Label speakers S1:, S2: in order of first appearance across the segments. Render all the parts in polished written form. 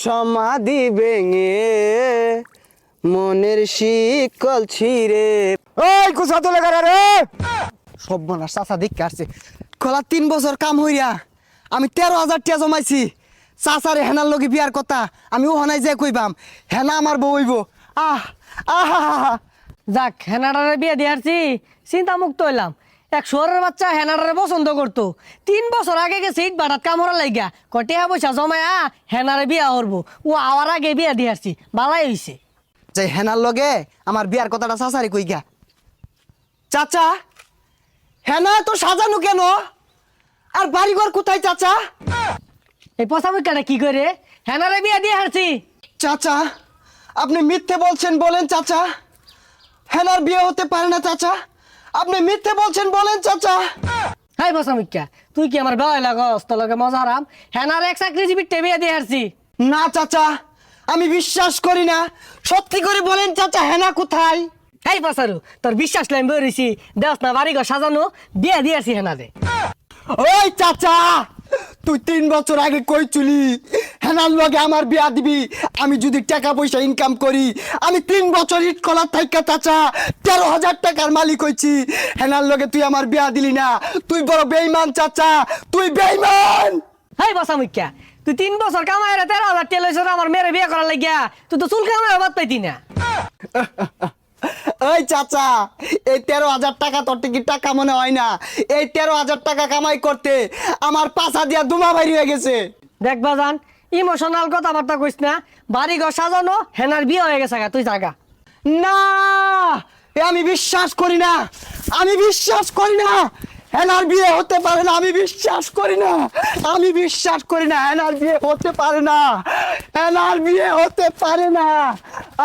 S1: সমাধি ভেঙে মনের শিকল ছিঁড়ে। ওই কুসা তো লাগা রে সর্বনাশ চাচা দেখে আসছে। খোলা 3 বছর কাম হইয়া আমি 13,000 টাকা জমাইছি। চাচারে হেনার লগে বিয়ার কথা আমি ওখানায় যে কইবাম হেনা আমার বউ হইব। আহ আহা
S2: যাক হেনাডারে বিয়ে দিয়ারছি, চিন্তা মুক্ত হইলাম। এক শহরের বাচ্চা হেনাডারে পছন্দ করতো, 3 বছর আগে গেছে ইট বাটাত কাম হরার লাগিয়া কটিয়া পয়সা জমায়া হেনারে বিয়া করবো। ও আওয়ার আগে বিয়া দিয়ারছি, বালাই হইছে।
S1: যে হেনার লগে আমার বিয়ার কথাটা চাচারে কই গা। চাচা হেনা তো সাজানো কেন আর বাড়িঘর কোথায় চাচা?
S2: এই পচামুখাটা কি করে হেনারে বিয়া দিয়ে হারছি?
S1: চাচা আপনি মিথ্যে বলছেন, বলেন চাচা হেনার বিয়ে হতে পারে না। চাচা আপনি মিথ্যে বলছেন, বলেন চাচা।
S2: হাই পচামুখা, তুই কি আমার বেলায় লাগস? তোর লগে মজা হারাম। হেনার এক চাকরিজীবী বিয়া দিয়ে হারছি।
S1: না চাচা আমি বিশ্বাস করি না, সত্যি করে বলেন চাচা হেনা কোথায়?
S2: এই পচারু, তোর বিশ্বাস লাইন বেরিয়েছি, দেখ না বাড়ি ঘর সাজানো, বিয়া দিয়েছি হেনারে।
S1: ওই চাচা তুই 3 বছর আগে কইছিলি হেনার লগে আমার বিয়া দিবি। আমি যদি টাকা পয়সা ইনকাম করি আমি 3 বছর ইট কলার থাইকা চাচা 13,000 টাকার মালিক হইছি। হেনার লগে তুই আমার বিয়া দিলি না, তুই বড় বেঈমান চাচা, তুই বেঈমান।
S2: হাই পচামুখা, তুই 3 বছর কামাই 13,000 টাকা লইছ আমার মেয়েরে বিয়া করার লাগিয়া, তুই তো চুল কামাই বাদ পাইতি না।
S1: ওই চাচা এই 13,000 টাকা তোর কি টাকা মনে হয় না? এই 13,000 টাকা কামাই করতে আমার পাছা দিয়া দুমা বাইর হয়ে গেছে।
S2: দেখ বাজান, ইমোশনাল কথাবার্তা কইস না। বাড়ি ঘর সাজানো, হেনার বিয়ে হয়ে গেছে, তুই জাগা।
S1: না এ আমি বিশ্বাস করি না, আমি বিশ্বাস করি না হেনার বিয়ে হতে পারে না। আমি বিশ্বাস করি না, আমি বিশ্বাস করি না হেনার বিয়ে হতে পারে না, হেনার বিয়ে হতে পারে না।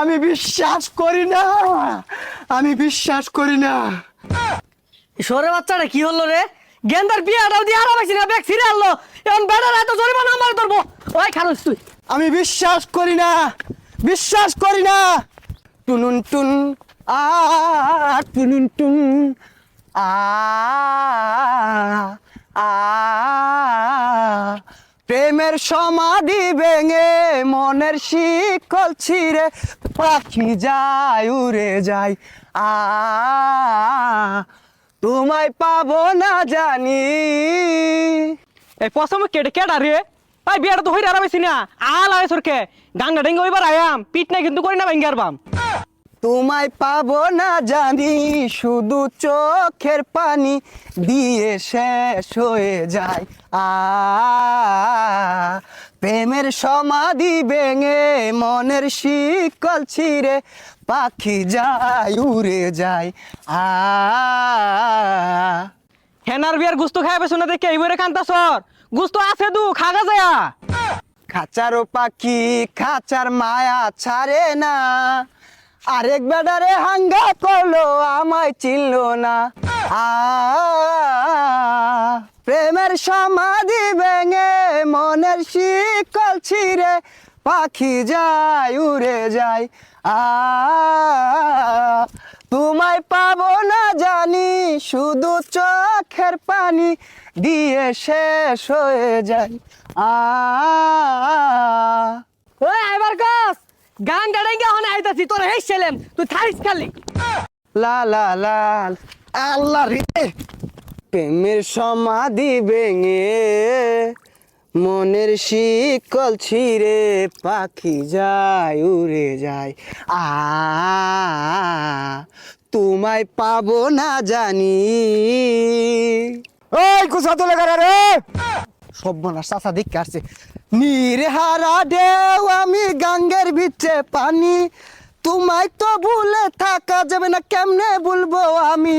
S1: আমি বিশ্বাস করি না, আমি বিশ্বাস করি না।
S2: সরে বাচ্চাটা কি হলো রে? গেন্দার বিয়াটাও দিয়ে আরাম আইছি না, ব্যাগ ছিঁড়ে আনলো। এখন বেড়ার এত জরিমানা আমার ধরবো। ওই খারুস তুই।
S1: আমি বিশ্বাস করি না, বিশ্বাস করি না। টুনুন টুন আ টুনুন টুন আ আ প্রেমের সমাধি ভেঙে মনের শিকল ছিঁড়ে পাখি যায় উড়ে যায়। আ তোমায় পাবো না জানি।
S3: এই পছন্দ কেটে কেডা রে? ভাই বিয়াটা তো হইরা আরামাইছি না, আল আয় সরকে গাঙ্গা ডেঙ্গা ওইবার আয়াম পিট না কিন্তু করি না ভাঙ্গার বাম।
S1: তোমায় পাবো না জানি, শুধু চোখের পানি দিয়ে শেষ হয়ে যায়। প্রেমের সমাধি ভেঙে মনের শিকল ছিঁড়ে পাখি যায় উড়ে যায়।
S3: হেনার বিয়ার গুস্ত খাই পেছো না দেখে এইবারে কান্তা সর গুস্ত আছে দু খাগা যায়া।
S1: খাঁচারও পাখি খাঁচার মায়া ছাড়ে না, আরেক বেডারে হাঙ্গা করলো আমায় চিনল না। প্রেমের সমাধি ভেঙে মনের শিকল ছিঁড়ে পাখি যায় উড়ে যায়। তোমায় পাবো না জানি, শুধু চোখের পানি দিয়ে শেষ হয়ে যায়।
S2: ওই আইবার কস গান গাড়াইঙ্গা হনে আইতাছি, তোর হেই ছেলেম তুই থাইস খালি।
S1: লা লা লা আল্লাহ রে প্রেমের সমাধি ভেঙে মনের শিকল ছিঁড়ে পাখি যায় উড়ে যায়। তোমায় পাবো না জানি। ওই কুসা তো লাগা রে সর্বনাশ চাচা দেখে আসছে। নির্হারা ঢেউ আমি গাঙ্গের ভিতরে পানি, তোমায় তো ভুলে থাকা যাবে না, কেমনে বলবো আমি।